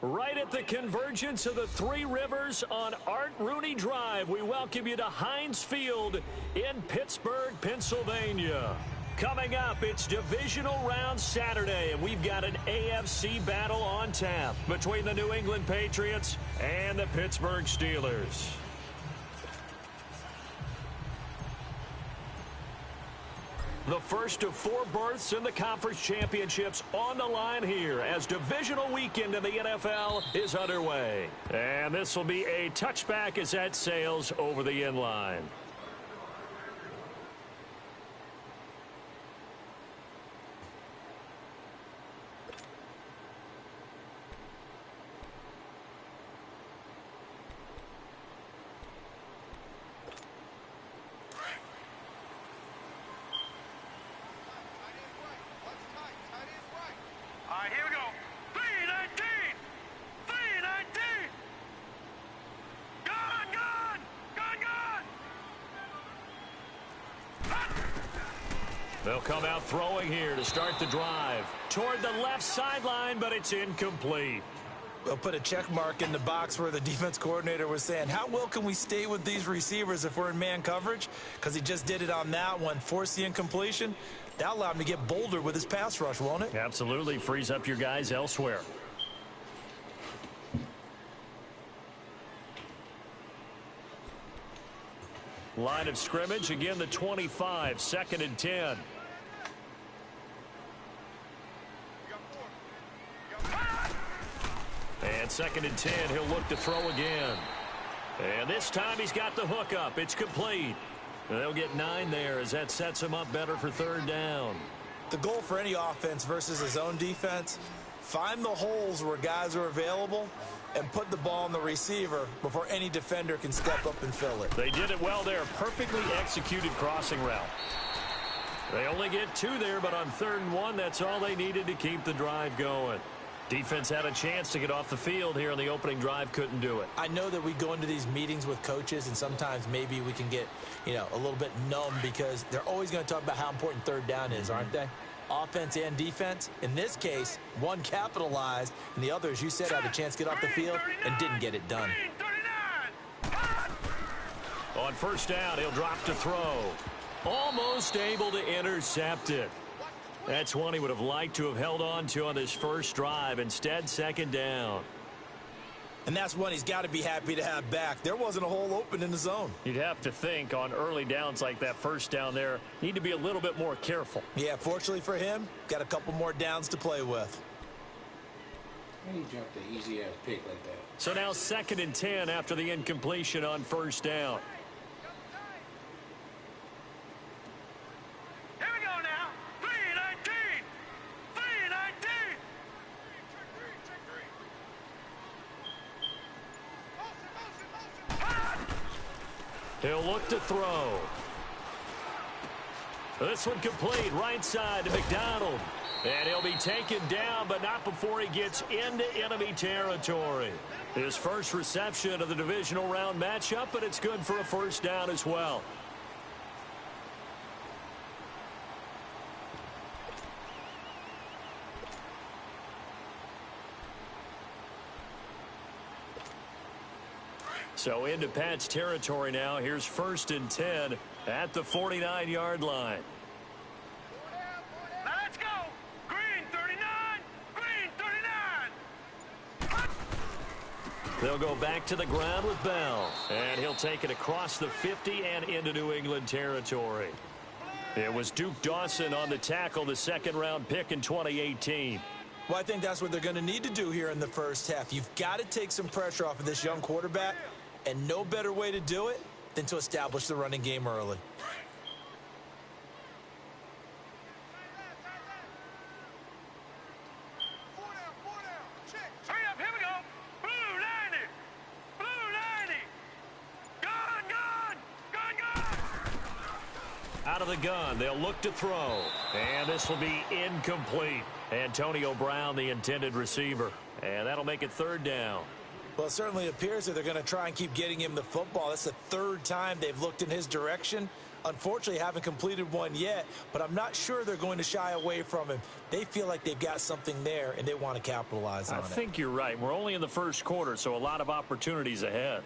Right at the convergence of the Three Rivers on Art Rooney Drive, we welcome you to Heinz Field in Pittsburgh, Pennsylvania. Coming up, it's Divisional Round Saturday, and we've got an AFC battle on tap between the New England Patriots and the Pittsburgh Steelers. The first of 4 berths in the conference championships on the line here as divisional weekend in the NFL is underway. And this will be a touchback as that sails over the inline. They'll come out throwing here to start the drive. Toward the left sideline, but it's incomplete. We'll put a check mark in the box where the defense coordinator was saying, how well can we stay with these receivers if we're in man coverage? Because he just did it on that one, forced the incompletion. That allowed him to get bolder with his pass rush, won't it? Absolutely. Frees up your guys elsewhere. Line of scrimmage, again the 25, 2nd and 10. And 2nd and 10, he'll look to throw again. And this time he's got the hook up. It's complete. They'll get 9 there as that sets him up better for 3rd down. The goal for any offense versus his own defense, find the holes where guys are available and put the ball on the receiver before any defender can step up and fill it. They did it well there. Perfectly executed crossing route. They only get 2 there, but on 3rd and 1, that's all they needed to keep the drive going. Defense had a chance to get off the field here on the opening drive, couldn't do it. I know that we go into these meetings with coaches, and sometimes maybe we can get, a little bit numb because they're always going to talk about how important 3rd down is, aren't they? Offense and defense. In this case, one capitalized, and the other, as you said, had a chance to get off the field and didn't get it done. On 1st down, he'll drop to throw. Almost able to intercept it. That's one he would have liked to have held on to on this first drive. Instead, 2nd down. And that's one he's got to be happy to have back. There wasn't a hole open in the zone. You'd have to think on early downs like that 1st down there, need to be a little bit more careful. Yeah, fortunately for him, got a couple more downs to play with. And he jumped an easy-ass pick like that. So now 2nd and 10 after the incompletion on 1st down. He'll look to throw. This one complete, right side to McDonald. And he'll be taken down, but not before he gets into enemy territory. His first reception of the divisional round matchup, but it's good for a 1st down as well. So into Pat's territory now. Here's 1st and 10 at the 49-yard line. Now let's go. Green 39. Green 39. They'll go back to the ground with Bell. And he'll take it across the 50 and into New England territory. It was Duke Dawson on the tackle, the 2nd-round pick in 2018. Well, I think that's what they're going to need to do here in the first half. You've got to take some pressure off of this young quarterback. And no better way to do it than to establish the running game early. Hurry up, here we go. Blue 90. Blue 90. Gun. Out of the gun, they'll look to throw. And this will be incomplete. Antonio Brown, the intended receiver. And that'll make it 3rd down. Well, it certainly appears that they're going to try and keep getting him the football. That's the 3rd time they've looked in his direction Unfortunately, haven't completed one yet, but I'm not sure they're going to shy away from him. They feel like they've got something there, and they want to capitalize on it. I think you're right. We're only in the first quarter, so a lot of opportunities ahead.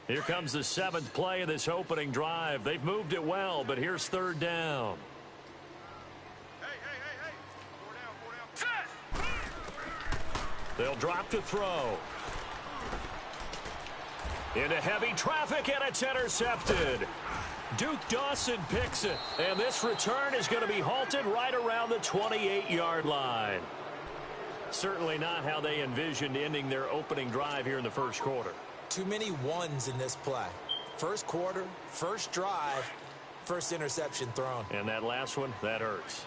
Here comes the 7th play of this opening drive. They've moved it well, but here's 3rd down. Hey. 4 down. Set. They'll drop to throw. Into heavy traffic, and it's intercepted. Duke Dawson picks it, and this return is going to be halted right around the 28-yard line. Certainly not how they envisioned ending their opening drive here in the first quarter. Too many ones in this play. First quarter, first drive, first interception thrown. And that last one, that hurts.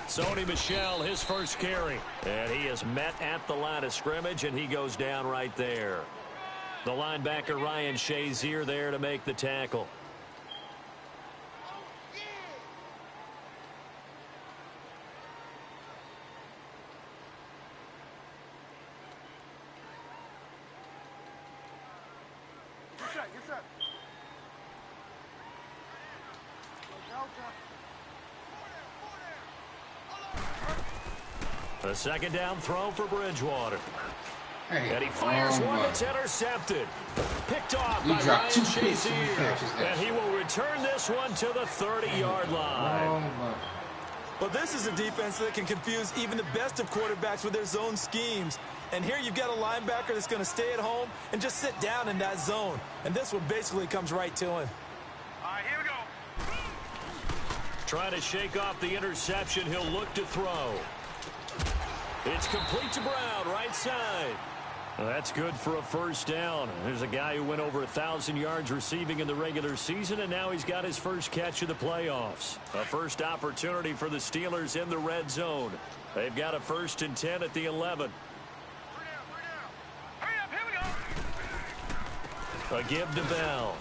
Sony Michel, his first carry. And he is met at the line of scrimmage, and he goes down right there. The linebacker, Ryan Shazier, there to make the tackle. A second down throw for Bridgewater. Hey, And he fires one that's intercepted. Picked off by dropped Ryan 2 picks and Shazier. catches that. And he will return this one to the 30-yard line. But this is a defense that can confuse even the best of quarterbacks with their zone schemes. And here you've got a linebacker that's going to stay at home and just sit down in that zone. And this one basically comes right to him. All right, here we go. Trying to shake off the interception. He'll look to throw. It's complete to Brown, right side. Well, that's good for a first down. There's a guy who went over 1,000 yards receiving in the regular season, and now he's got his first catch of the playoffs. A first opportunity for the Steelers in the red zone. They've got a 1st and 10 at the 11. 3 down. Hurry up, here we go. A give to Bell.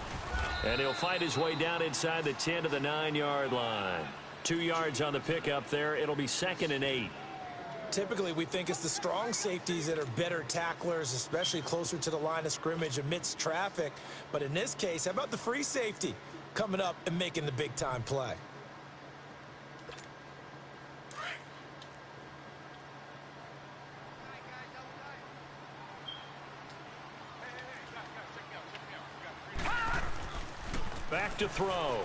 And he'll fight his way down inside the 10 to the 9-yard line. 2 yards on the pickup there. It'll be 2nd and 8. Typically, we think it's the strong safeties that are better tacklers, especially closer to the line of scrimmage amidst traffic. But in this case, how about the free safety coming up and making the big-time play? Back to throw.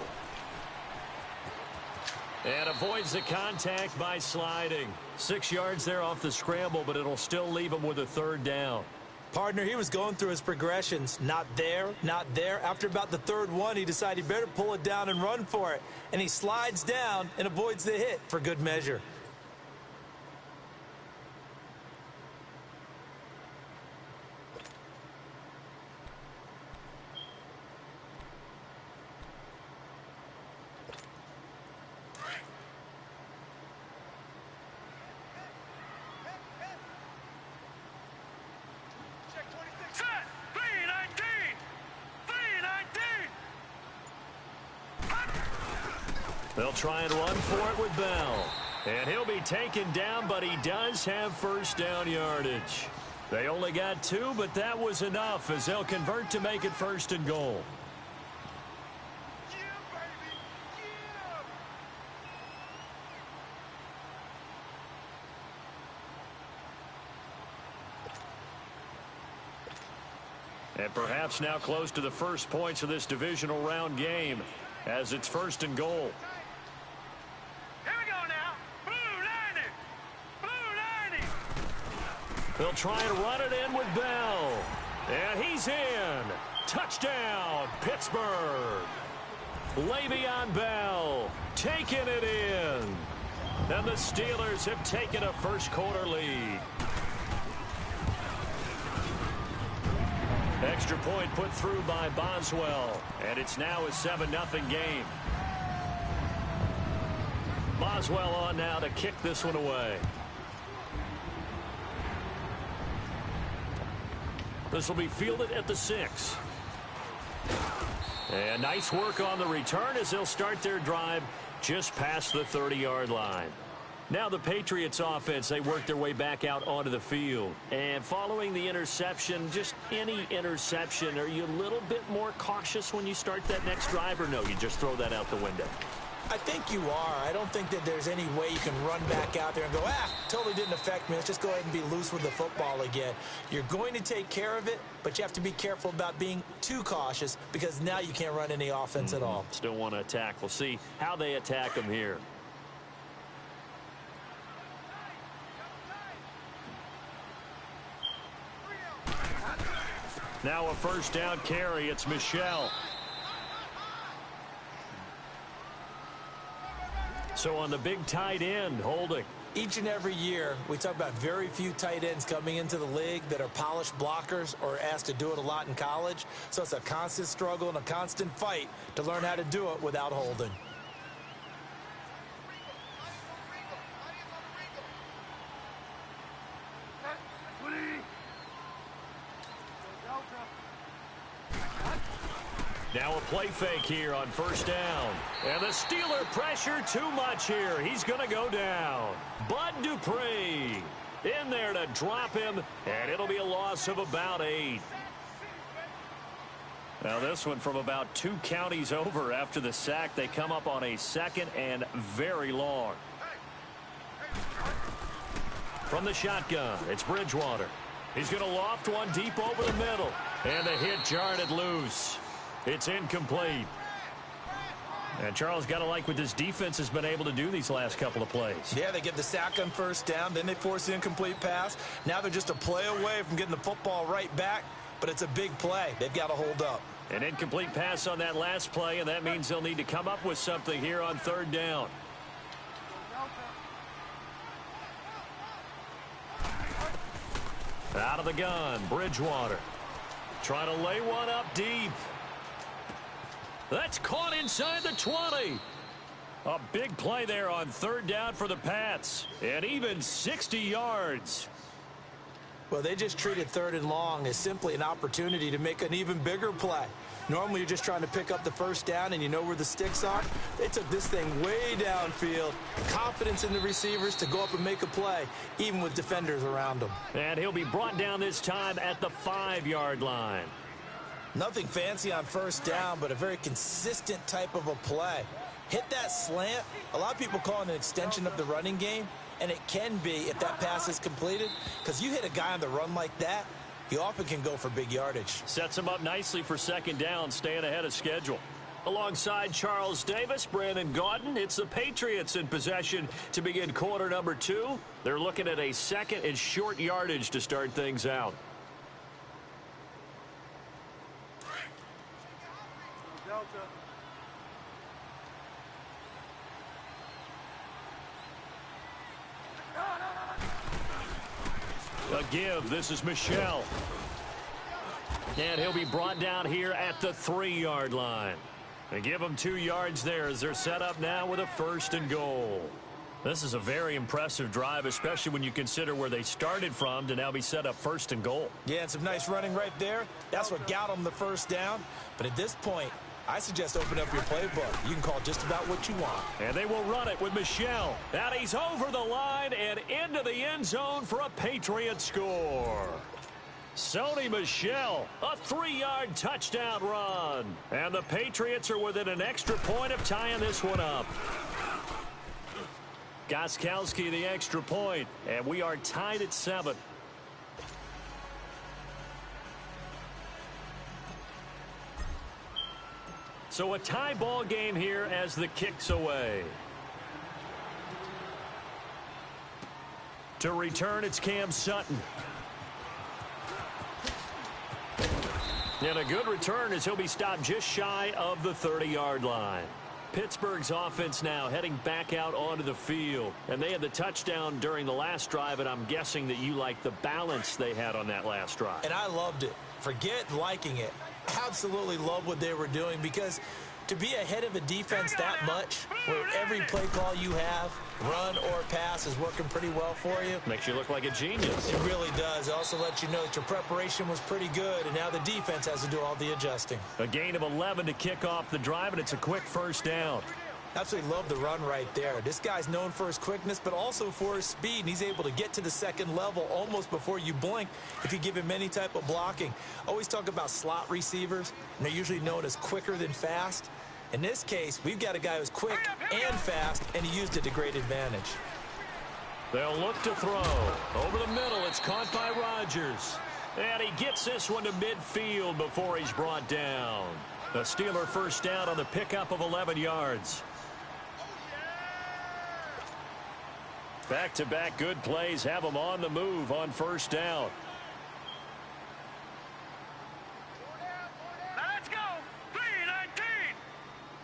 And avoids the contact by sliding. 6 yards there off the scramble, but it'll still leave him with a 3rd down. Partner, he was going through his progressions. Not there, not there. After about the 3rd one, he decided he better pull it down and run for it. And he slides down and avoids the hit for good measure. They'll try and run for it with Bell. And he'll be taken down, but he does have first down yardage. They only got 2, but that was enough as they'll convert to make it 1st and goal. And perhaps now close to the first points of this divisional round game as it's 1st and goal. Here we go now. Blue 90. Blue 90. They'll try and run it in with Bell. And he's in. Touchdown, Pittsburgh. Le'Veon Bell taking it in. And the Steelers have taken a first quarter lead. Extra point put through by Boswell. And it's now a 7-0 game. Boswell on now to kick this one away. This will be fielded at the 6. And nice work on the return as they'll start their drive just past the 30-yard line. Now the Patriots offense, they work their way back out onto the field. And following the interception, just any interception, are you a little bit more cautious when you start that next drive, or no, you just throw that out the window? I think you are. I don't think that there's any way you can run back out there and go, totally didn't affect me. Let's just go ahead and be loose with the football again. You're going to take care of it, but you have to be careful about being too cautious because now you can't run any offense at all. Still want to attack. We'll see how they attack them here. Now a first down carry. It's Michel. So on the big tight end, holding. Each and every year, we talk about very few tight ends coming into the league that are polished blockers or asked to do it a lot in college. So it's a constant struggle and a constant fight to learn how to do it without holding. Now a play fake here on first down. And the Steeler pressure too much here. He's going to go down. Bud Dupree in there to drop him, and it'll be a loss of about 8. Now this one from about 2 counties over after the sack. They come up on a 2nd and very long. From the shotgun, it's Bridgewater. He's going to loft one deep over the middle. And the hit jarred it loose. It's incomplete. And Charles, got to like what this defense has been able to do these last couple of plays. Yeah, they get the sack on first down, then they force the incomplete pass. Now they're just a play away from getting the football right back, but it's a big play. They've got to hold up. An incomplete pass on that last play, and that means they'll need to come up with something here on third down. Out of the gun, Bridgewater. Trying to lay one up deep. That's caught inside the 20. A big play there on third down for the Pats. And even 60 yards. Well, they just treated 3rd and long as simply an opportunity to make an even bigger play. Normally, you're just trying to pick up the first down and you know where the sticks are. They took this thing way downfield. Confidence in the receivers to go up and make a play, even with defenders around them. And he'll be brought down this time at the 5-yard line. Nothing fancy on first down, but a very consistent type of a play. Hit that slant. A lot of people call it an extension of the running game, and it can be if that pass is completed, because you hit a guy on the run like that, you often can go for big yardage. Sets him up nicely for second down, staying ahead of schedule. Alongside Charles Davis, Brandon Gaudin, it's the Patriots in possession to begin quarter number 2. They're looking at a 2nd and short yardage to start things out. A give. This is Michel. And he'll be brought down here at the 3-yard line. They give him 2 yards there as they're set up now with a 1st and goal. This is a very impressive drive, especially when you consider where they started from to now be set up 1st and goal. Yeah, and some nice running right there. That's what got them the first down. But at this point, I suggest open up your playbook. You can call just about what you want. And they will run it with Michel. And he's over the line and into the end zone for a Patriot score. Sony Michel, a 3-yard touchdown run. And the Patriots are within an extra point of tying this one up. Gostkowski the extra point, and we are tied at 7. So a tie ball game here as the kick's away. To return, it's Cam Sutton. And a good return as he'll be stopped just shy of the 30-yard line. Pittsburgh's offense now heading back out onto the field. And they had the touchdown during the last drive, and I'm guessing that you like the balance they had on that last drive. And I loved it. Forget liking it. Absolutely love what they were doing, because to be ahead of a defense that much, where every play call you have, run or pass, is working pretty well for you. Makes you look like a genius. It really does. It also lets you know that your preparation was pretty good, and now the defense has to do all the adjusting. A gain of 11 to kick off the drive, and it's a quick first down. Absolutely love the run right there. This guy's known for his quickness, but also for his speed, and he's able to get to the second level almost before you blink if you give him any type of blocking. Always talk about slot receivers, and they're usually known as quicker than fast. In this case, we've got a guy who's quick and fast, and he used it to great advantage. They'll look to throw. Over the middle, it's caught by Rodgers. And he gets this one to midfield before he's brought down. The Steeler first down on the pickup of 11 yards. Back-to-back good plays have them on the move on first down. Now let's go. 319.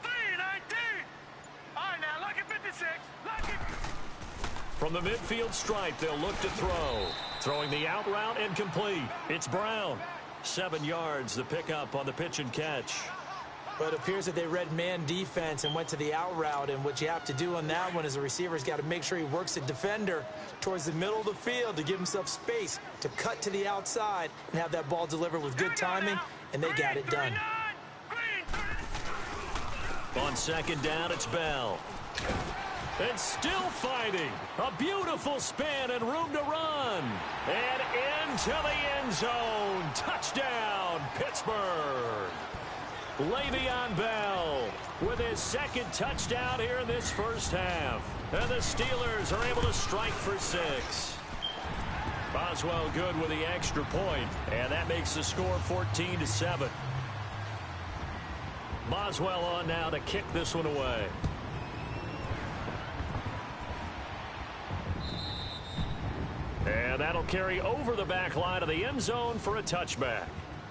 319. All right, now look at 56. Look at. From the midfield stripe, they'll look to throw. Throwing the out route and complete. It's Brown. 7 yards, the pickup on the pitch and catch. But it appears that they read man defense and went to the out route, and what you have to do on that one is the receiver's got to make sure he works the defender towards the middle of the field to give himself space to cut to the outside and have that ball delivered with good timing, and they got it done. On second down, it's Bell. And still fighting. A beautiful spin and room to run. And into the end zone. Touchdown, Pittsburgh. Le'Veon Bell with his second touchdown here in this first half. And the Steelers are able to strike for 6. Boswell good with the extra point, and that makes the score 14-7. Boswell on now to kick this one away. And that'll carry over the back line of the end zone for a touchback.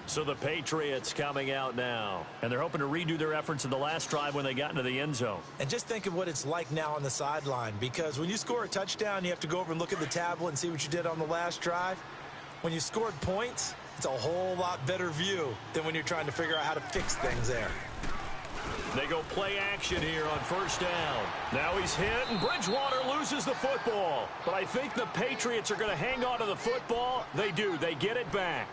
So the Patriots coming out now. And they're hoping to redo their efforts in the last drive when they got into the end zone. And just think of what it's like now on the sideline, because when you score a touchdown, you have to go over and look at the tablet and see what you did on the last drive. When you scored points, it's a whole lot better view than when you're trying to figure out how to fix things there. They go play action here on first down. Now he's hit, and Bridgewater loses the football. But I think the Patriots are going to hang on to the football. They do. They get it back.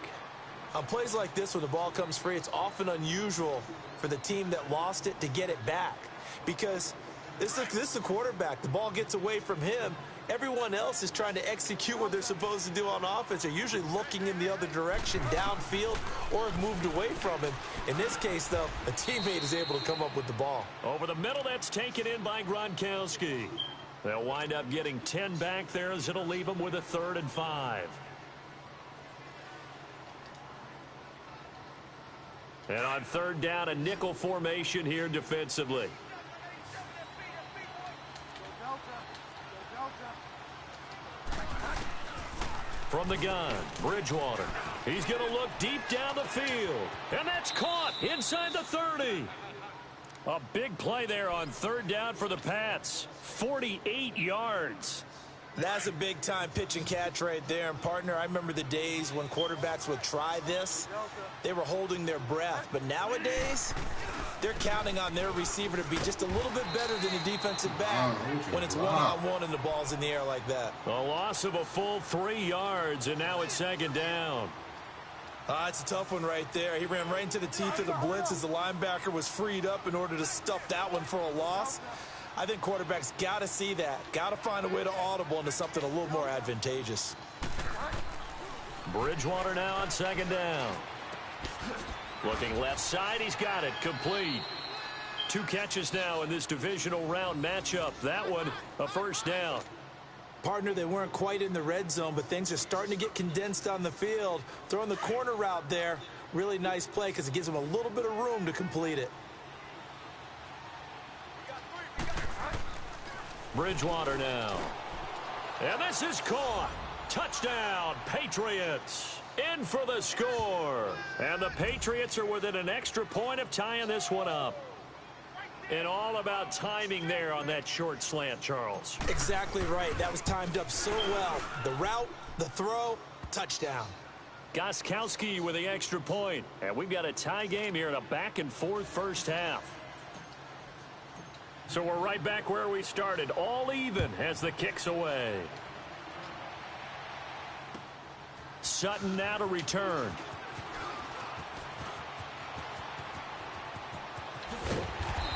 On plays like this, when the ball comes free, it's often unusual for the team that lost it to get it back, because this is the quarterback. The ball gets away from him. Everyone else is trying to execute what they're supposed to do on offense. They're usually looking in the other direction, downfield, or have moved away from him. In this case, though, a teammate is able to come up with the ball. Over the middle, that's taken in by Gronkowski. They'll wind up getting 10 back there, as it'll leave them with a 3rd and 5. And on third down, a nickel formation here defensively. From the gun, Bridgewater. He's going to look deep down the field. And that's caught inside the 30. A big play there on third down for the Pats. 48 yards. That's a big-time pitch and catch right there. And, partner, I remember the days when quarterbacks would try this. They were holding their breath. But nowadays, they're counting on their receiver to be just a little bit better than the defensive back when it's one-on-one and the ball's in the air like that. A loss of a full 3 yards, and now it's second down. It's a tough one right there. He ran right into the teeth of the blitz as the linebacker was freed up in order to stuff that one for a loss. I think quarterbacks got to see that. Got to find a way to audible into something a little more advantageous. Bridgewater now on second down. Looking left side, he's got it. Complete. 2 catches now in this divisional round matchup. That one, a first down. Partner, they weren't quite in the red zone, but things are starting to get condensed on the field. Throwing the corner route there. Really nice play because it gives them a little bit of room to complete it. Bridgewater now. And this is caught. Touchdown, Patriots. In for the score. And the Patriots are within an extra point of tying this one up. And all about timing there on that short slant, Charles. Exactly right. That was timed up so well. The route, the throw, touchdown. Gostkowski with the extra point. And we've got a tie game here in a back-and-forth first half. So we're right back where we started, all even as the kick's away. Sutton now to return.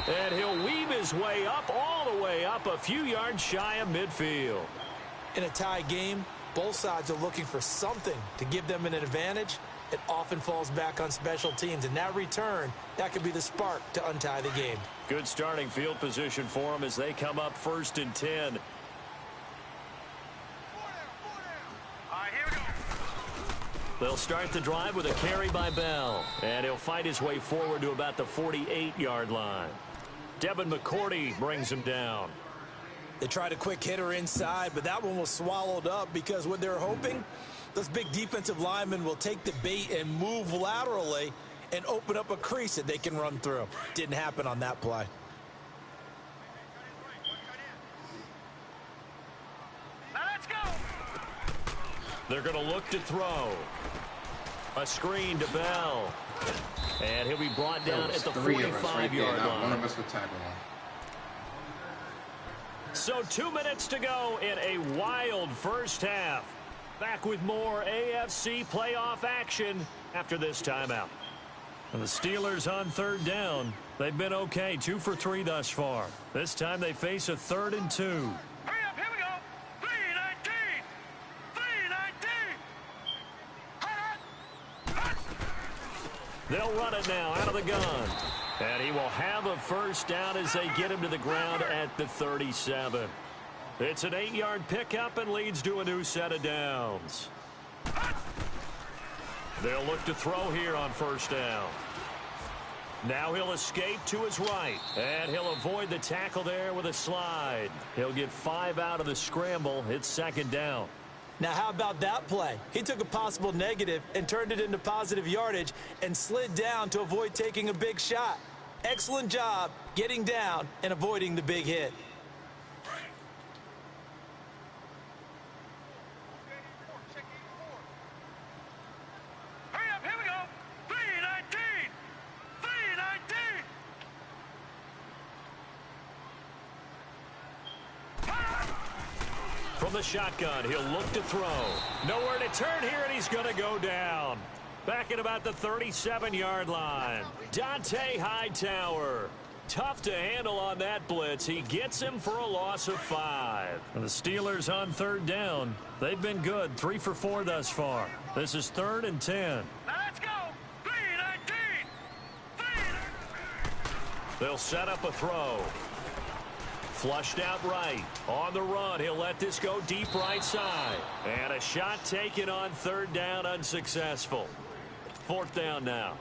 And he'll weave his way up, all the way up, a few yards shy of midfield. In a tie game, both sides are looking for something to give them an advantage. It often falls back on special teams, and that return, that could be the spark to untie the game. Good starting field position for them as they come up 1st and 10. They'll start the drive with a carry by Bell, and he'll fight his way forward to about the 48-yard line. Devin McCourty brings him down. They tried a quick hitter inside, but that one was swallowed up because what they're hoping, those big defensive linemen will take the bait and move laterally and open up a crease that they can run through. Didn't happen on that play. Now let's go. They're going to look to throw. A screen to Bell. And he'll be brought down at the 45-yard line. One of us would tackle him. So 2 minutes to go in a wild first half. Back with more AFC playoff action after this timeout. And the Steelers on 3rd down. They've been okay, 2 for 3 thus far. This time they face a 3rd and 2. Hurry up, here we go. 319. 319. They'll run it now out of the gun. And he will have a first down as they get him to the ground at the 37. It's an 8-yard pickup and leads to a new set of downs. They'll look to throw here on 1st down. Now he'll escape to his right, and he'll avoid the tackle there with a slide. He'll get 5 out of the scramble. It's 2nd down. Now, how about that play? He took a possible negative and turned it into positive yardage and slid down to avoid taking a big shot. Excellent job getting down and avoiding the big hit. Hurry up, here we go. 319. 319. From the shotgun, he'll look to throw. Nowhere to turn here, and he's going to go down. Back at about the 37-yard line. Dante Hightower. Tough to handle on that blitz. He gets him for a loss of 5. And the Steelers on 3rd down. They've been good, 3 for 4 thus far. This is 3rd and 10. Now let's go. 319. 3. They'll set up a throw. Flushed out right. On the run, he'll let this go deep right side. And a shot taken on 3rd down, unsuccessful. 4th down now.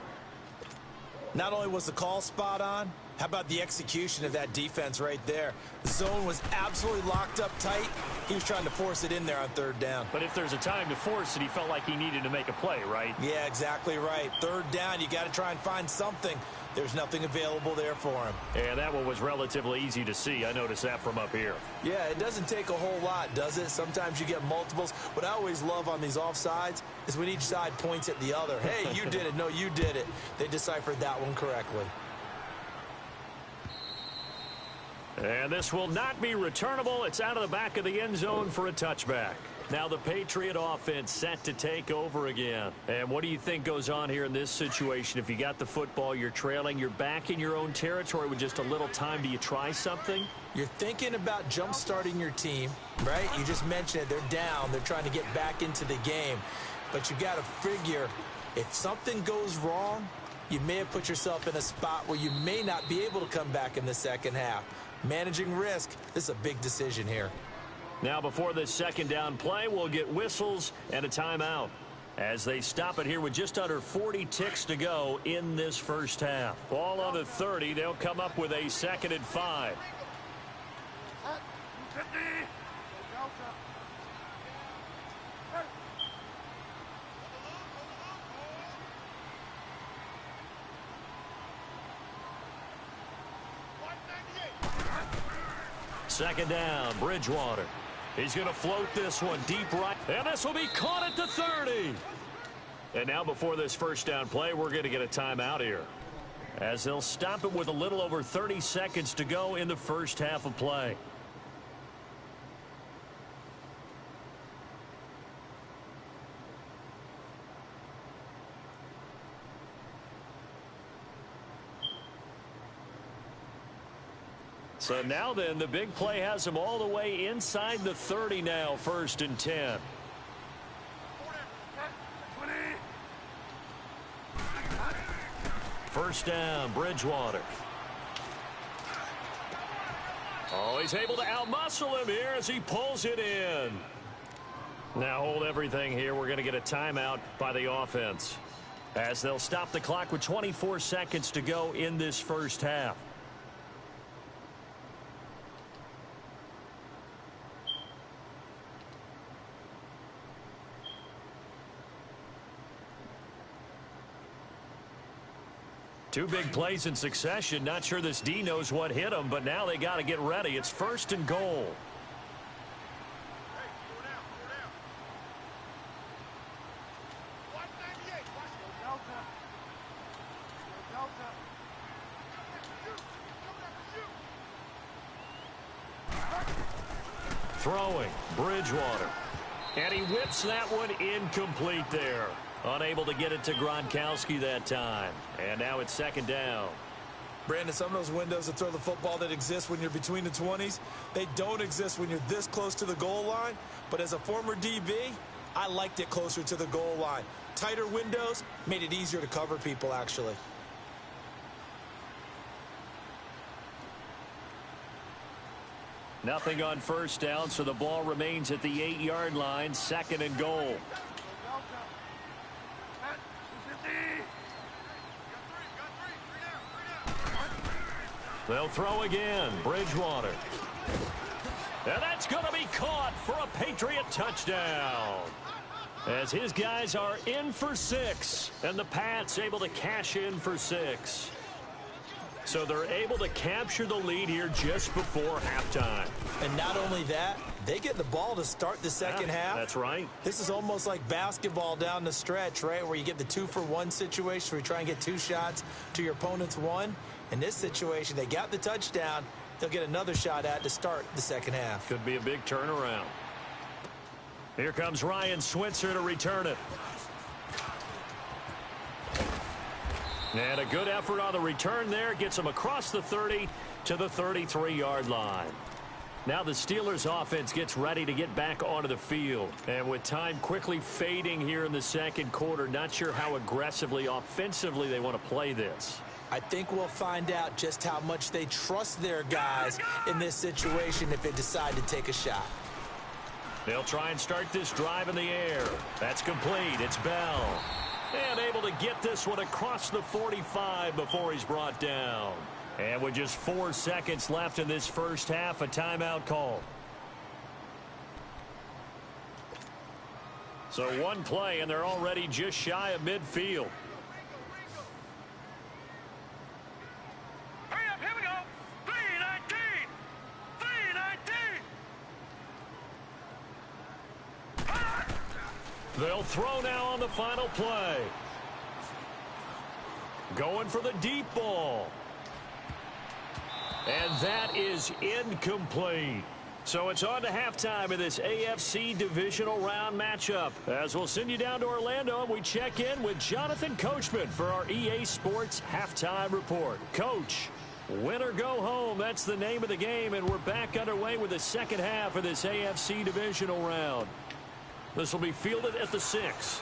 Not only was the call spot on, how about the execution of that defense right there? The zone was absolutely locked up tight. He was trying to force it in there on 3rd down. But if there's a time to force it, he felt like he needed to make a play, right? Yeah, exactly right. 3rd down, you got to try and find something. There's nothing available there for him. And that one was relatively easy to see. I noticed that from up here. Yeah, it doesn't take a whole lot, does it? Sometimes you get multiples. What I always love on these offsides is when each side points at the other. Hey, you did it. No, you did it. They deciphered that one correctly. And this will not be returnable. It's out of the back of the end zone for a touchback. Now the Patriot offense set to take over again. And what do you think goes on here in this situation? If you got the football, you're trailing, you're back in your own territory with just a little time. Do you try something? You're thinking about jump-starting your team, right? You just mentioned it. They're down. They're trying to get back into the game. But you got to figure if something goes wrong, you may have put yourself in a spot where you may not be able to come back in the second half. Managing risk, this is a big decision here. Now before this 2nd down play, we'll get whistles and a timeout as they stop it here with just under 40 ticks to go in this first half. Ball on the 30. They'll come up with a 2nd and 5. Second down, Bridgewater. He's going to float this one deep right. And this will be caught at the 30. And now before this 1st down play, we're going to get a timeout here, as they'll stop it with a little over 30 seconds to go in the first half of play. So now then, the big play has them all the way inside the 30 now, 1st and 10. First down, Bridgewater. Oh, he's able to outmuscle him here as he pulls it in. Now hold everything here. We're going to get a timeout by the offense, as they'll stop the clock with 24 seconds to go in this first half. Two big plays in succession. Not sure this D knows what hit him, but now they got to get ready. It's 1st and goal. Throwing, Bridgewater. And he whips that one incomplete there. Unable to get it to Gronkowski that time. And now it's 2nd down. Brandon, some of those windows to throw the football that exist when you're between the 20s, they don't exist when you're this close to the goal line. But as a former DB, I liked it closer to the goal line. Tighter windows made it easier to cover people, actually. Nothing on 1st down, so the ball remains at the 8-yard line, 2nd and goal. They'll throw again. Bridgewater. And that's going to be caught for a Patriot touchdown, as his guys are in for 6, and the Pats able to cash in for 6. So they're able to capture the lead here just before halftime. And not only that, they get the ball to start the second half. That's right. This is almost like basketball down the stretch, right, where you get the 2-for-1 situation where you try and get 2 shots to your opponent's 1. In this situation, they got the touchdown. They'll get another shot at to start the second half. Could be a big turnaround. Here comes Ryan Switzer to return it. And a good effort on the return there. Gets him across the 30 to the 33-yard line. Now the Steelers offense gets ready to get back onto the field. And with time quickly fading here in the second quarter, not sure how aggressively, offensively they want to play this. I think we'll find out just how much they trust their guys in this situation if they decide to take a shot. They'll try and start this drive in the air. That's complete. It's Bell. And able to get this one across the 45 before he's brought down. And with just 4 seconds left in this first half, a timeout call. So one play, and they're already just shy of midfield. Hurry up, here we go. 3:19. 3:19. They'll throw now on the final play. Going for the deep ball. And that is incomplete. So it's on to halftime of this AFC Divisional Round matchup. As we'll send you down to Orlando, and we check in with Jonathan Coachman for our EA Sports Halftime Report. Coach, win or go home, that's the name of the game, and we're back underway with the second half of this AFC Divisional Round. This will be fielded at the 6.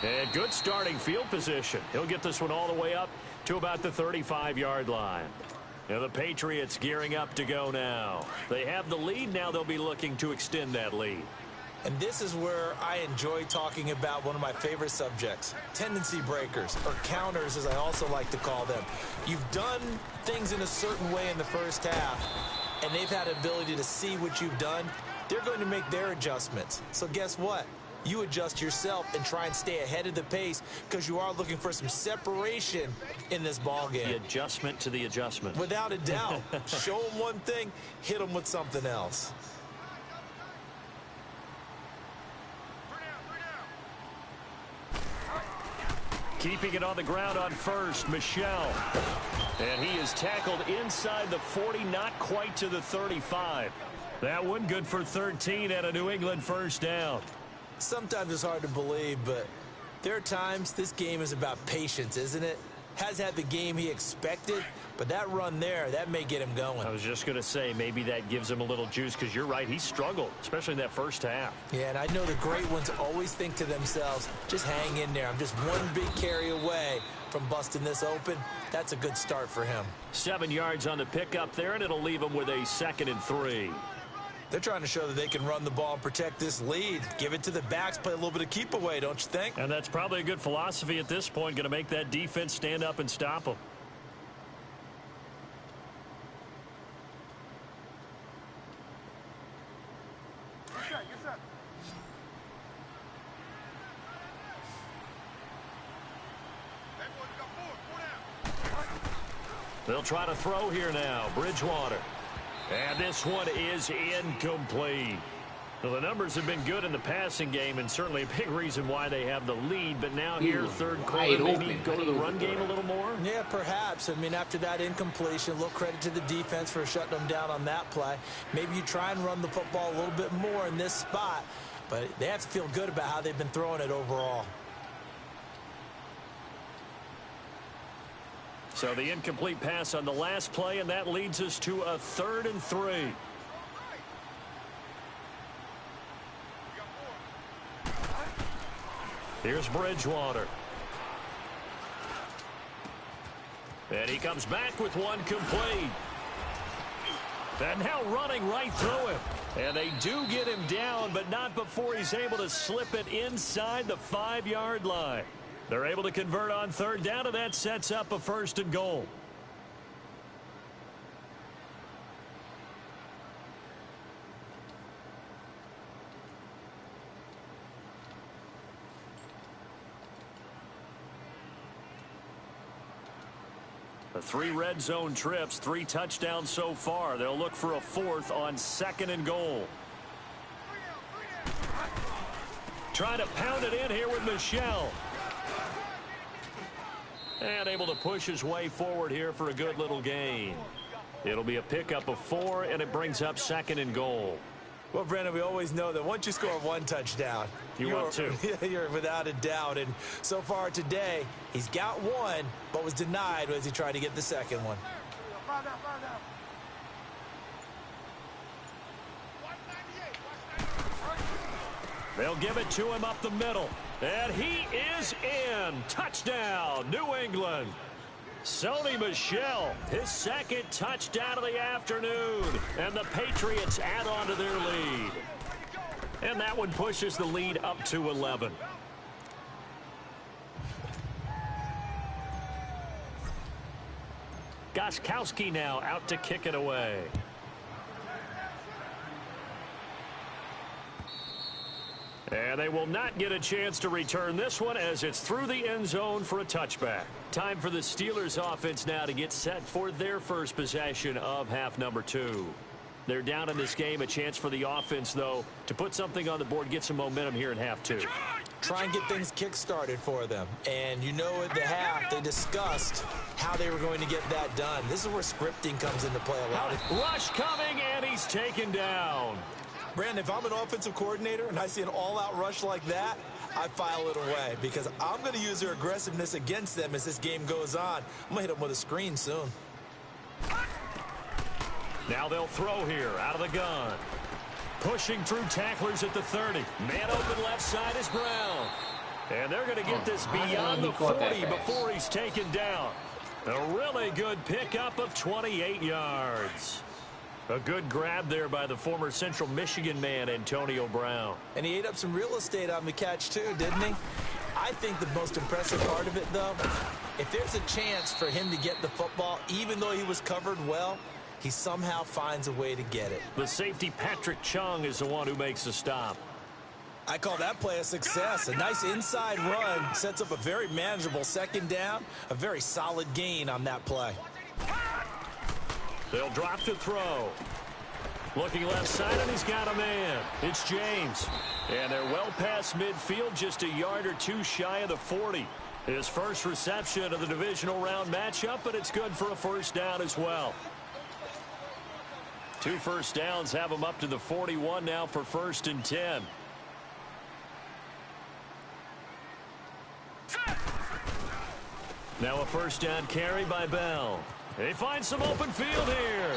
And good starting field position. He'll get this one all the way up to about the 35-yard line. Now the Patriots gearing up to go now. They have the lead. Now they'll be looking to extend that lead. And this is where I enjoy talking about one of my favorite subjects, tendency breakers, or counters as I also like to call them. You've done things in a certain way in the first half, and they've had ability to see what you've done. They're going to make their adjustments. So guess what? You adjust yourself and try and stay ahead of the pace because you are looking for some separation in this ball game. The adjustment to the adjustment. Without a doubt. Show them one thing, hit them with something else. Keeping it on the ground on first, Michel. And he is tackled inside the 40, not quite to the 35. That one good for 13 and a New England first down. Sometimes it's hard to believe, but there are times this game is about patience, isn't it? has had the game he expected, but that run there, that may get him going. I was just going to say, maybe that gives him a little juice, because you're right, he struggled, especially in that first half. Yeah, and I know the great ones always think to themselves, just hang in there. I'm just one big carry away from busting this open. That's a good start for him. 7 yards on the pickup there, and it'll leave him with a 2nd and 3. They're trying to show that they can run the ball and protect this lead. Give it to the backs, play a little bit of keep away, don't you think? And that's probably a good philosophy at this point, going to make that defense stand up and stop them. They'll try to throw here now. Bridgewater. And this one is incomplete. Well, the numbers have been good in the passing game, and certainly a big reason why they have the lead. But now here, third quarter, maybe go to the run game a little more? Yeah, perhaps. I mean, after that incompletion, a little credit to the defense for shutting them down on that play. Maybe you try and run the football a little bit more in this spot, but they have to feel good about how they've been throwing it overall. So the incomplete pass on the last play, and that leads us to a 3rd and 3. Here's Bridgewater. And he comes back with one complete. And now running right through him. And they do get him down, but not before he's able to slip it inside the 5-yard line. They're able to convert on 3rd down, and that sets up a 1st and goal. The 3 red zone trips, 3 touchdowns so far. They'll look for a 4th on 2nd and goal. Trying to pound it in here with Michel. And able to push his way forward here for a good little gain. It'll be a pickup of 4, and it brings up 2nd and goal. Well, Brandon, we always know that once you score 1 touchdown, you're 2. You're without a doubt. And so far today, he's got 1, but was denied as he tried to get the 2nd one. They'll give it to him up the middle. And he is in. Touchdown, New England. Sony Michel, his 2nd touchdown of the afternoon. And the Patriots add on to their lead. And that one pushes the lead up to 11. Gostkowski now out to kick it away. And they will not get a chance to return this one as it's through the end zone for a touchback. Time for the Steelers offense now to get set for their first possession of half number 2. They're down in this game. A chance for the offense, though, to put something on the board, get some momentum here in half 2. Try and get things kick-started for them. And you know at the half, they discussed how they were going to get that done. This is where scripting comes into play a lot. Rush coming, and he's taken down. Brandon, if I'm an offensive coordinator and I see an all-out rush like that, I file it away because I'm going to use their aggressiveness against them as this game goes on. I'm going to hit them with a screen soon. Now they'll throw here out of the gun. Pushing through tacklers at the 30. Man open left side is Brown. And they're going to get this beyond the 40 before he's taken down. A really good pickup of 28 yards. A good grab there by the former Central Michigan man, Antonio Brown. And he ate up some real estate on the catch, too, didn't he? I think the most impressive part of it, though, if there's a chance for him to get the football, even though he was covered well, he somehow finds a way to get it. The safety, Patrick Chung, is the one who makes the stop. I call that play a success. A nice inside run sets up a very manageable 2nd down, a very solid gain on that play. They'll drop to throw. Looking left side, and he's got a man. It's James. And they're well past midfield, just a yard or 2 shy of the 40. His first reception of the divisional round matchup, but it's good for a 1st down as well. 2 first downs have him up to the 41 now for 1st and 10. Now a first down carry by Bell. They find some open field here.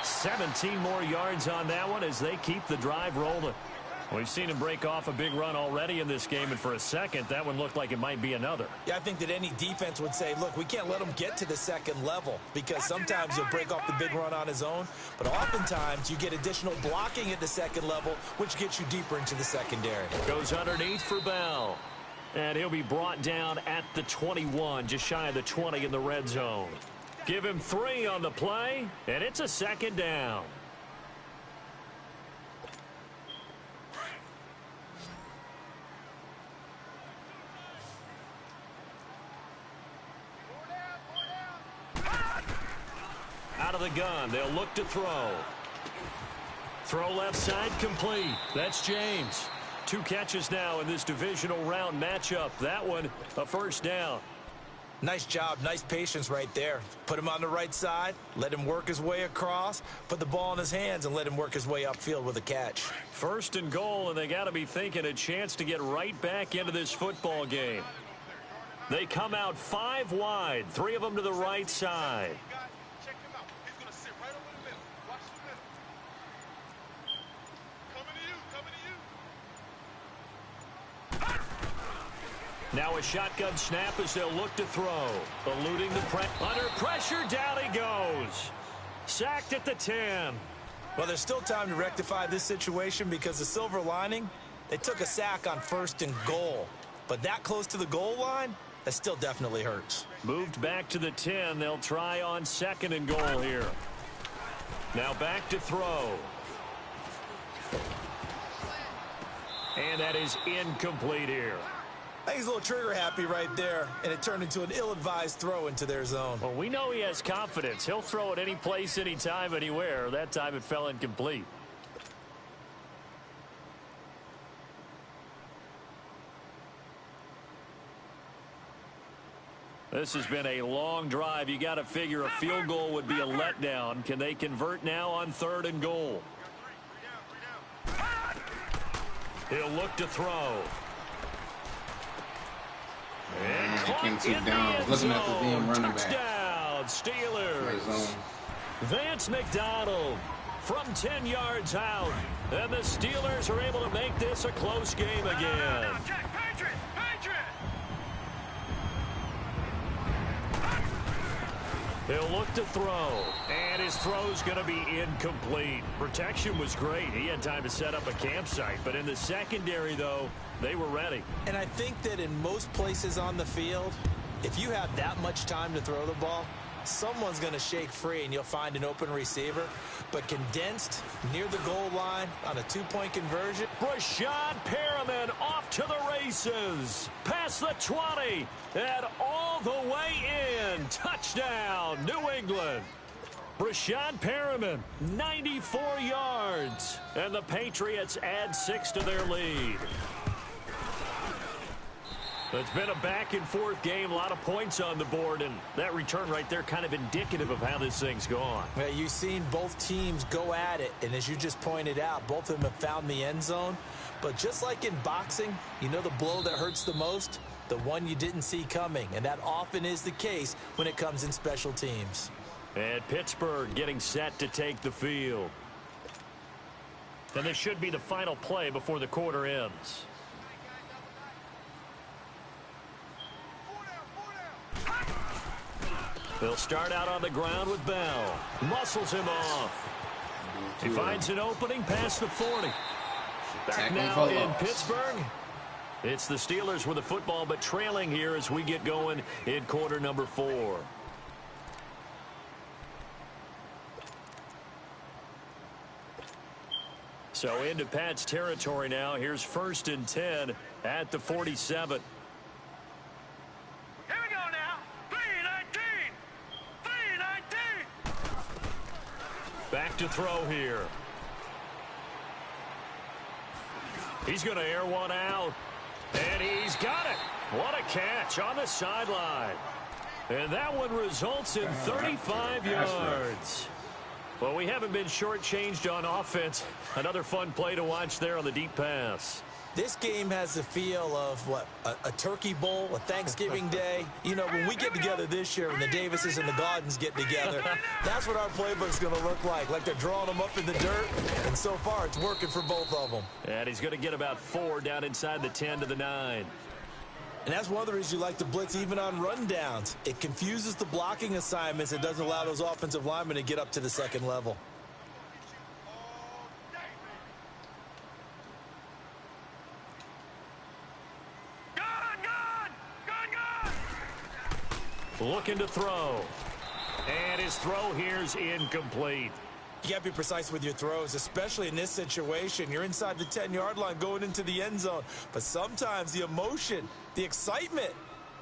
17 more yards on that one as they keep the drive rolling. We've seen him break off a big run already in this game, and for a second, that one looked like it might be another. Yeah, I think that any defense would say, look, we can't let him get to the second level because sometimes he'll break off the big run on his own, but oftentimes you get additional blocking at the second level, which gets you deeper into the secondary. Goes underneath for Bell, and he'll be brought down at the 21, just shy of the 20 in the red zone. Give him 3 on the play, and it's a second down. Out of the gun, they'll look to throw. Throw left side complete. That's James. 2 catches now in this divisional round matchup. That one, a first down. Nice job, nice patience right there. Put him on the right side, let him work his way across, put the ball in his hands, and let him work his way upfield with a catch. First and goal, and they got to be thinking a chance to get right back into this football game. They come out 5 wide, 3 of them to the right side. Now a shotgun snap as they'll look to throw. Eluding the pressure. Under pressure, down he goes. Sacked at the 10. Well, there's still time to rectify this situation because the silver lining, they took a sack on 1st and goal. But that close to the goal line, that still definitely hurts. Moved back to the 10. They'll try on 2nd and goal here. Now back to throw. And that is incomplete here. I think he's a little trigger happy right there, and it turned into an ill-advised throw into their zone. Well, we know he has confidence. He'll throw it any place, anytime, anywhere. That time it fell incomplete. This has been a long drive. You got to figure a field goal would be a letdown. Can they convert now on 3rd and goal? He'll look to throw. And I can't see down. I was looking at the damn running back. Touchdown, Steelers. Vance McDonald from 10 yards out. And the Steelers are able to make this a close game again. He'll look to throw, and his throw's going to be incomplete. Protection was great. He had time to set up a campsite, but in the secondary, though, they were ready. And I think that in most places on the field, if you have that much time to throw the ball, someone's going to shake free and you'll find an open receiver. But condensed near the goal line on a 2-point conversion. Rashad Perriman off to the races. Past the 20 and all the way in. Touchdown, New England. Rashad Perriman, 94 yards. And the Patriots add 6 to their lead. It's been a back-and-forth game, a lot of points on the board, and that return right there kind of indicative of how this thing's gone. Well, you've seen both teams go at it, and as you just pointed out, both of them have found the end zone. But just like in boxing, you know the blow that hurts the most? The one you didn't see coming, and that often is the case when it comes in special teams. And Pittsburgh getting set to take the field. And this should be the final play before the quarter ends. They'll start out on the ground with Bell. Muscles him off. He finds an opening past the 40. Back now in Pittsburgh. It's the Steelers with the football, but trailing here as we get going in quarter number 4. So into Pat's territory now. Here's 1st and 10 at the 47. Here we go now. 3-19. 3-19. Back to throw here. He's going to air one out. And he's got it. What a catch on the sideline. And that one results in 35 yards. Well, we haven't been shortchanged on offense. Another fun play to watch there on the deep pass. This game has the feel of, what, a turkey bowl, a Thanksgiving day. You know, when we get together this year, when the Davises and the Gaudens get together, that's what our playbook's going to look like they're drawing them up in the dirt, and so far it's working for both of them. And he's going to get about 4 down inside the 10 to the 9. And that's one of the reasons you like to blitz even on rundowns. It confuses the blocking assignments. It doesn't allow those offensive linemen to get up to the second level. Looking to throw. And his throw here's incomplete. You got to be precise with your throws, especially in this situation. You're inside the 10-yard line going into the end zone. But sometimes the emotion, the excitement,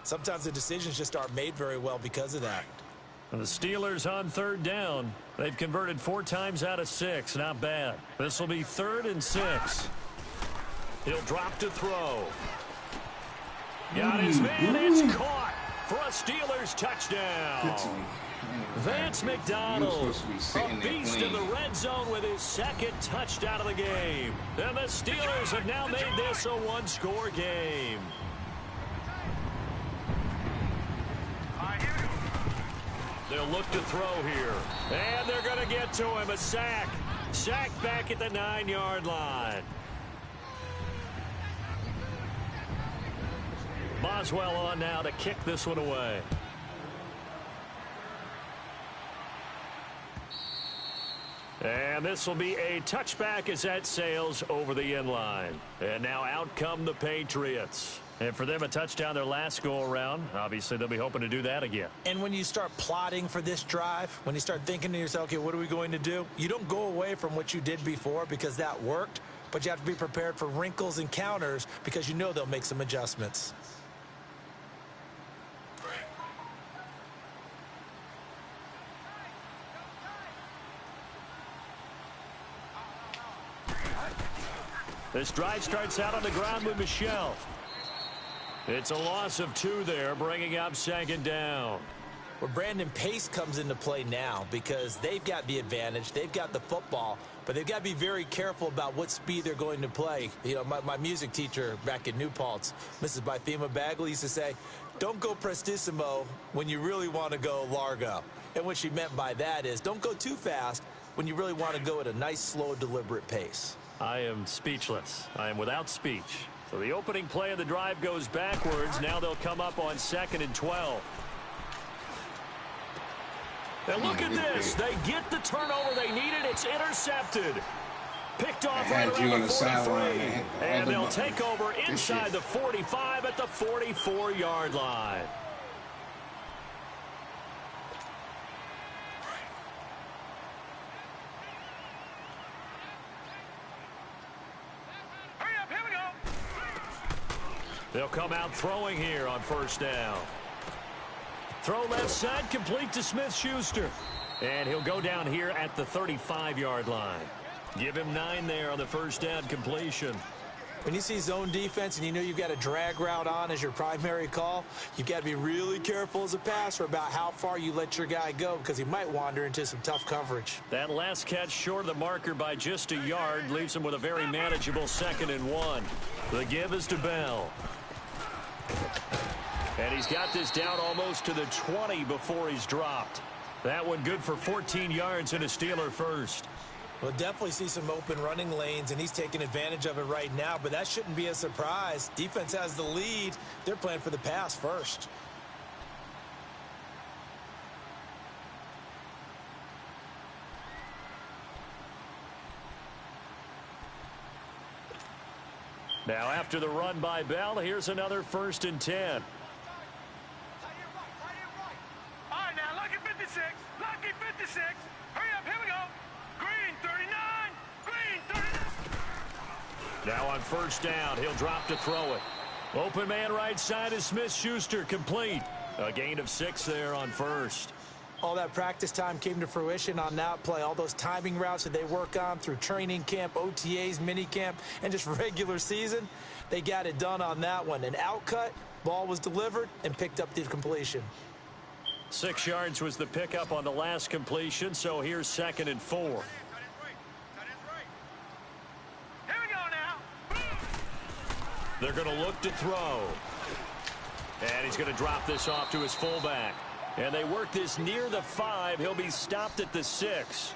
sometimes the decisions just aren't made very well because of that. And the Steelers on 3rd down. They've converted 4 times out of 6. Not bad. This will be 3rd and 6. He'll drop to throw. Got his man. It's caught for a Steelers touchdown. Vance McDonald, a beast in the red zone with his 2nd touchdown of the game. And the Steelers have now made this a 1-score game. They'll look to throw here. And they're going to get to him. A sack. Sack back at the 9-yard line. Boswell on now to kick this one away. And this will be a touchback as that sails over the end line. And now out come the Patriots. And for them, a touchdown their last go-around. Obviously, they'll be hoping to do that again. And when you start plotting for this drive, when you start thinking to yourself, okay, what are we going to do? You don't go away from what you did before because that worked, but you have to be prepared for wrinkles and counters because you know they'll make some adjustments. This drive starts out on the ground with Michel. It's a loss of 2 there, bringing up 2nd down. Well, Brandon, pace comes into play now because they've got the advantage. They've got the football, but they've got to be very careful about what speed they're going to play. You know, my music teacher back in New Paltz, Mrs. Bythema Bagley, used to say, don't go prestissimo when you really want to go largo. And what she meant by that is don't go too fast when you really want to go at a nice, slow, deliberate pace. I am speechless. I am without speech. So the opening play of the drive goes backwards. Now they'll come up on 2nd and 12. And look at this. They get the turnover they needed. It's intercepted. Picked off right around the 43. And they'll take over inside the 45 at the 44-yard line. They'll come out throwing here on 1st down. Throw left side, complete to Smith-Schuster. And he'll go down here at the 35-yard line. Give him 9 there on the 1st down completion. When you see zone defense and you know you've got a drag route on as your primary call, you've got to be really careful as a passer about how far you let your guy go because he might wander into some tough coverage. That last catch short of the marker by just a yard leaves him with a very manageable 2nd and 1. The give is to Bell. And he's got this down almost to the 20 before he's dropped. That one good for 14 yards and a Steeler first. We'll definitely see some open running lanes, and he's taking advantage of it right now, but that shouldn't be a surprise. Defense has the lead. They're playing for the pass first. Now after the run by Bell, here's another 1st and 10. All right, now, lucky 56. Lucky 56. Hurry up, here we go. Green 39. Green 39. Now on 1st down, he'll drop to throw it. Open man right side is Smith-Schuster, complete. A gain of 6 there on 1st. All that practice time came to fruition on that play. All those timing routes that they work on through training camp, OTAs, minicamp, and just regular season, they got it done on that one. An outcut, ball was delivered, and picked up the completion. 6 yards was the pickup on the last completion, so here's 2nd and 4. Here we go now. They're going to look to throw. And he's going to drop this off to his fullback. And they work this near the 5. He'll be stopped at the 6.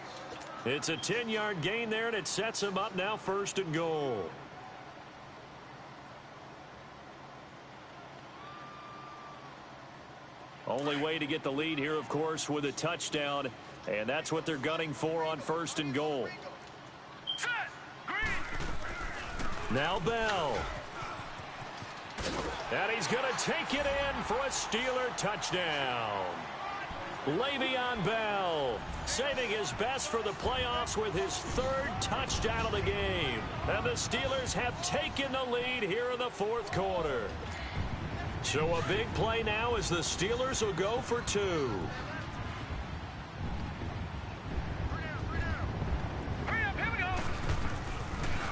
It's a 10-yard gain there, and it sets him up now 1st and goal. Only way to get the lead here, of course, with a touchdown. And that's what they're gunning for on 1st and goal. Now Bell. And he's going to take it in for a Steeler touchdown. Le'Veon Bell saving his best for the playoffs with his 3rd touchdown of the game. And the Steelers have taken the lead here in the 4th quarter. So a big play now as the Steelers will go for 2.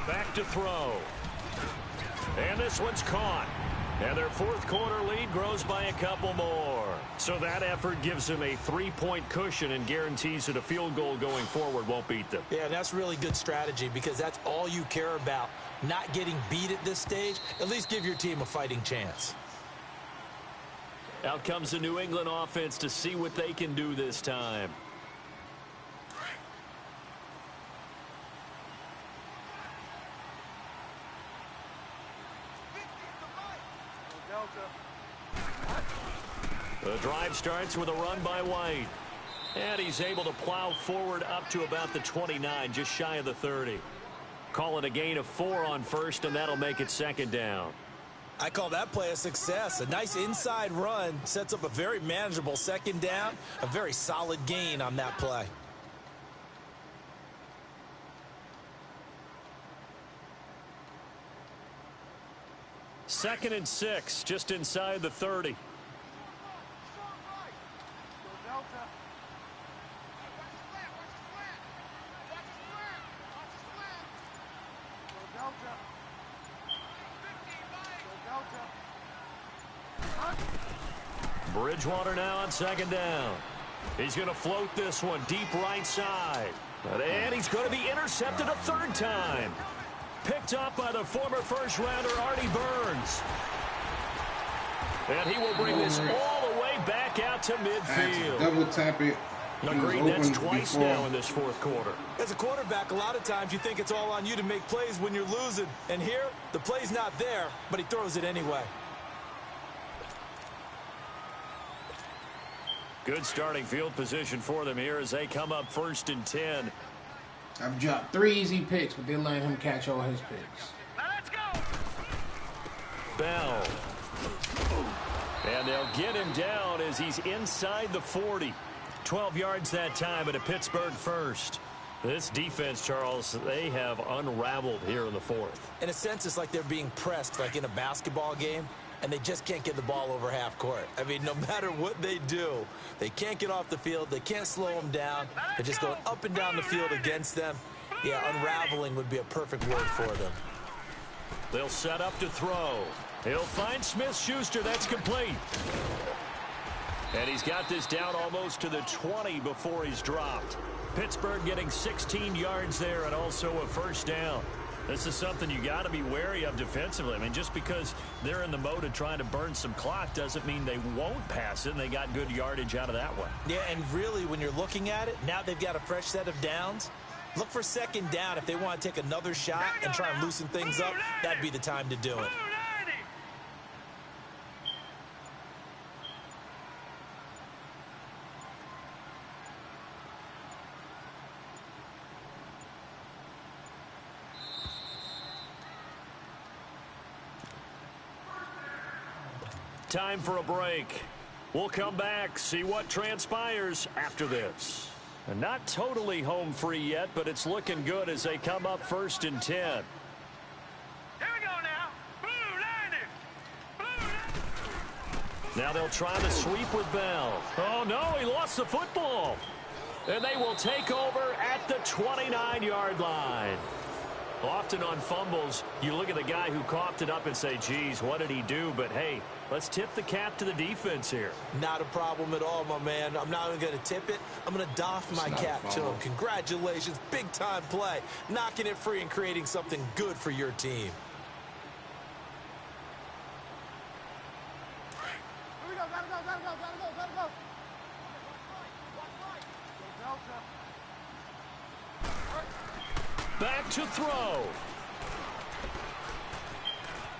Back to throw. And this one's caught. And their 4th quarter lead grows by a couple more. So that effort gives them a 3-point cushion and guarantees that a field goal going forward won't beat them. Yeah, that's really good strategy because that's all you care about. Not getting beat at this stage. At least give your team a fighting chance. Out comes the New England offense to see what they can do this time. The drive starts with a run by White. And he's able to plow forward up to about the 29, just shy of the 30. Call it a gain of 4 on 1st, and that'll make it 2nd down. I call that play a success. A nice inside run sets up a very manageable 2nd down. A very solid gain on that play. Second and 6, just inside the 30. Bridgewater now on 2nd down. He's going to float this one deep right side. And he's going to be intercepted a 3rd time. Picked up by the former 1st-rounder Artie Burns. And he will bring this all the way back out to midfield. Double tap it. Agreed, that's twice now in this 4th quarter. As a quarterback, a lot of times you think it's all on you to make plays when you're losing. And here, the play's not there, but he throws it anyway. Good starting field position for them here as they come up 1st and 10. I've dropped 3 easy picks, but they let him catch all his picks. Now let's go. Bell. And they'll get him down as he's inside the 40. 12 yards that time at a Pittsburgh 1st. This defense, Charles, they have unraveled here in the 4th. In a sense, it's like they're being pressed like in a basketball game, and they just can't get the ball over half court. I mean, no matter what they do, they can't get off the field. They can't slow them down. They're just going up and down the field against them. Yeah, unraveling would be a perfect word for them. They'll set up to throw. He'll find Smith-Schuster. That's complete. And he's got this down almost to the 20 before he's dropped. Pittsburgh getting 16 yards there and also a 1st down. This is something you got to be wary of defensively. I mean, just because they're in the mode of trying to burn some clock doesn't mean they won't pass it, and they got good yardage out of that one. Yeah, and really, when you're looking at it, now they've got a fresh set of downs. Look for 2nd down. If they want to take another shot and try and loosen things up, that'd be the time to do it. Time for a break. We'll come back, see what transpires after this. And not totally home free yet, but it's looking good as they come up 1st and 10. Here we go now. Blue Niners. Blue. Now they'll try the sweep with Bell. Oh, no, he lost the football. And they will take over at the 29-yard line. Often on fumbles, you look at the guy who coughed it up and say, geez, what did he do? But, hey, let's tip the cap to the defense here. Not a problem at all, my man. I'm not even going to tip it. I'm going to doff my cap to him. Congratulations. Big-time play. Knocking it free and creating something good for your team. Back to throw.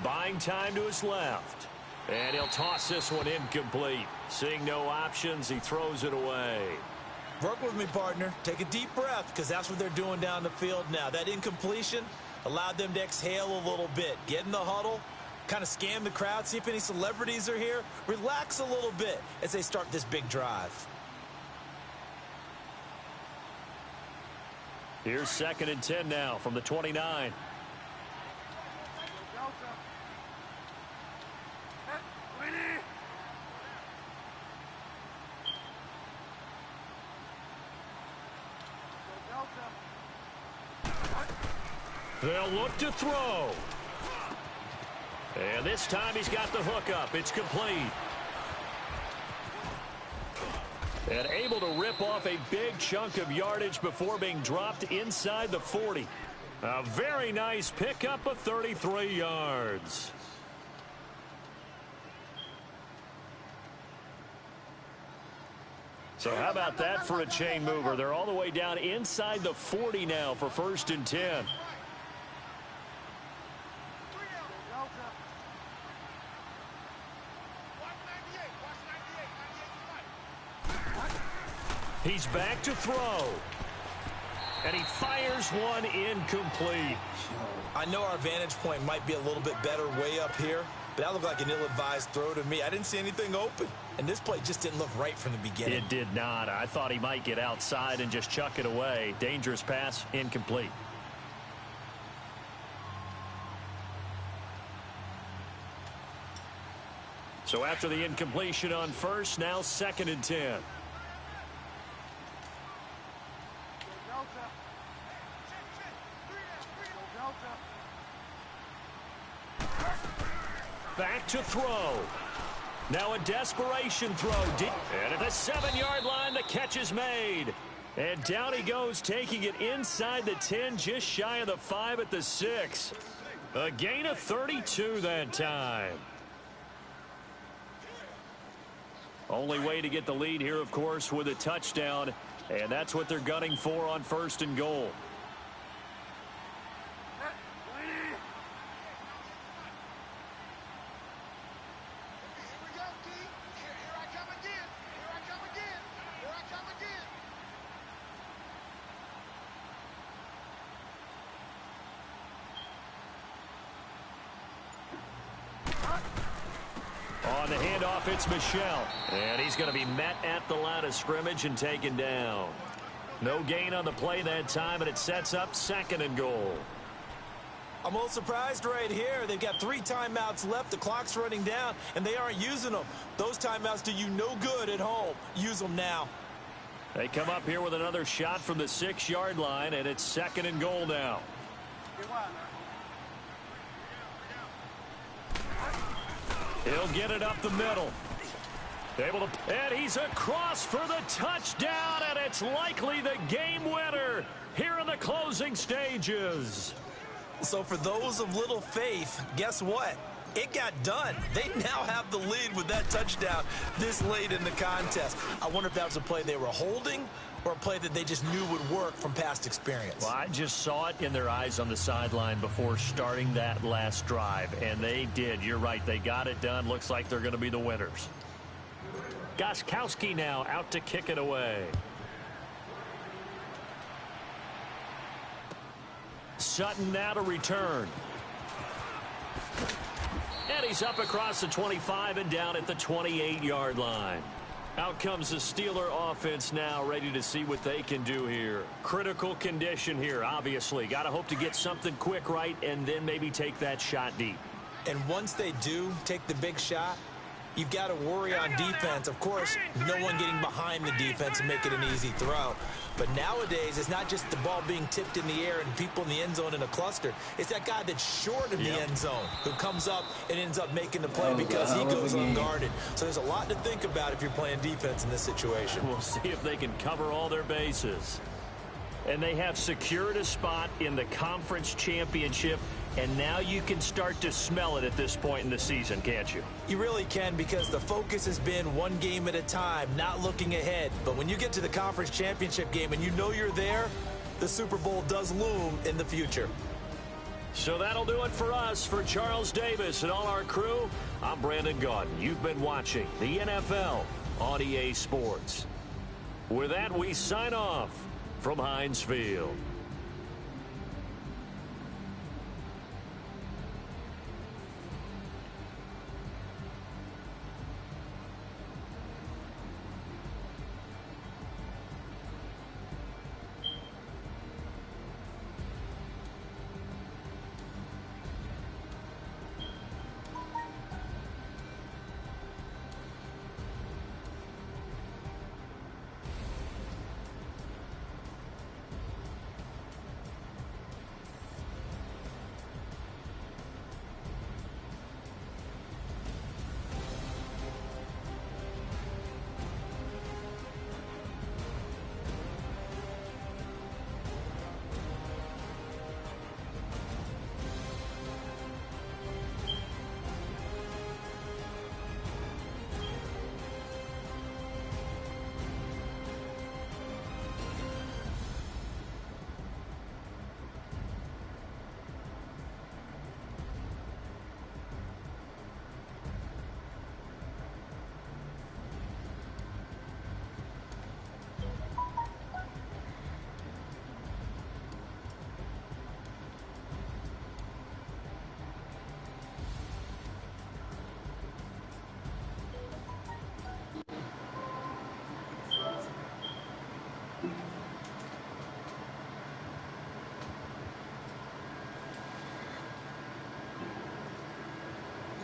Buying time to his left. And he'll toss this one incomplete. Seeing no options, he throws it away. Work with me, partner. Take a deep breath, because that's what they're doing down the field now. That incompletion allowed them to exhale a little bit. Get in the huddle, kind of scan the crowd, see if any celebrities are here. Relax a little bit as they start this big drive. Here's 2nd and 10 now from the 29. They'll look to throw. And this time he's got the hook up. It's complete. And able to rip off a big chunk of yardage before being dropped inside the 40. A very nice pickup of 33 yards. So how about that for a chain mover? They're all the way down inside the 40 now for 1st and 10. He's back to throw. And he fires one incomplete. I know our vantage point might be a little bit better way up here, but that looked like an ill-advised throw to me. I didn't see anything open, and this play just didn't look right from the beginning. It did not. I thought he might get outside and just chuck it away. Dangerous pass, incomplete. So after the incompletion on first, now 2nd and 10. Back to throw. Now a desperation throw. And at the 7-yard line, the catch is made. And down he goes, taking it inside the 10, just shy of the 5 at the 6. A gain of 32 that time. Only way to get the lead here, of course, with a touchdown. And that's what they're gunning for on 1st and goal. On the handoff, it's Michelle. And he's going to be met at the line of scrimmage and taken down. No gain on the play that time, and it sets up 2nd and goal. I'm a little surprised right here. They've got 3 timeouts left. The clock's running down, and they aren't using them. Those timeouts do you no good at home. Use them now. They come up here with another shot from the 6-yard line, and it's 2nd and goal now. He'll get it up the middle. Able to, and he's across for the touchdown, and it's likely the game winner here in the closing stages. So for those of little faith, guess what? It got done. They now have the lead with that touchdown this late in the contest. I wonder if that was a play they were holding or a play that they just knew would work from past experience. Well, I just saw it in their eyes on the sideline before starting that last drive, and they did. You're right. They got it done. Looks like they're going to be the winners. Gostkowski now out to kick it away. Sutton now to return. And he's up across the 25 and down at the 28-yard line. Out comes the Steeler offense now, ready to see what they can do here. Critical condition here, obviously. Got to hope to get something quick right and then maybe take that shot deep. And once they do take the big shot, you've got to worry on defense. Of course, no one getting behind the defense and make it an easy throw. But nowadays, it's not just the ball being tipped in the air and people in the end zone in a cluster. It's that guy that's short of the end zone who comes up and ends up making the play because he goes unguarded. So there's a lot to think about if you're playing defense in this situation. We'll see if they can cover all their bases. And they have secured a spot in the conference championship, and now you can start to smell it at this point in the season, can't you? You really can, because the focus has been one game at a time, not looking ahead. But when you get to the conference championship game and you know you're there, the Super Bowl does loom in the future. So that'll do it for us. For Charles Davis and all our crew, I'm Brandon Gaudin. You've been watching the NFL on EA Sports. With that, we sign off from Heinz Field.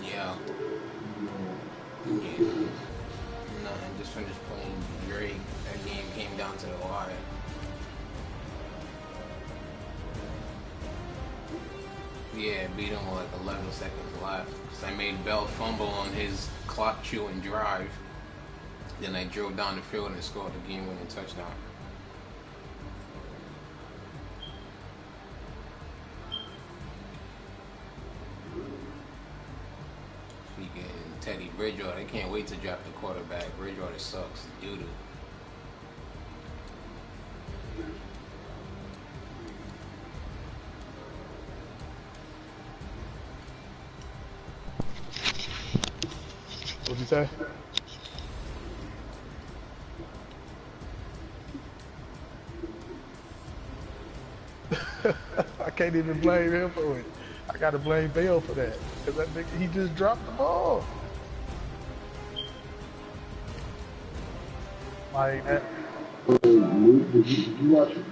Yeah. Yeah. Nothing. Just finished playing Drake. That game came down to the wire. Yeah, beat him with like 11 seconds left. So I made Bell fumble on his clock chewing drive. Then I drove down the field and scored the game-winning touchdown. Freaking Teddy Bridgewater. I can't wait to draft the quarterback. Bridgewater sucks. Doo-doo. What'd you say? I can't even blame him for it. I gotta blame Bell for that. Because that nigga, he just dropped the ball. Like that. Did you watch it?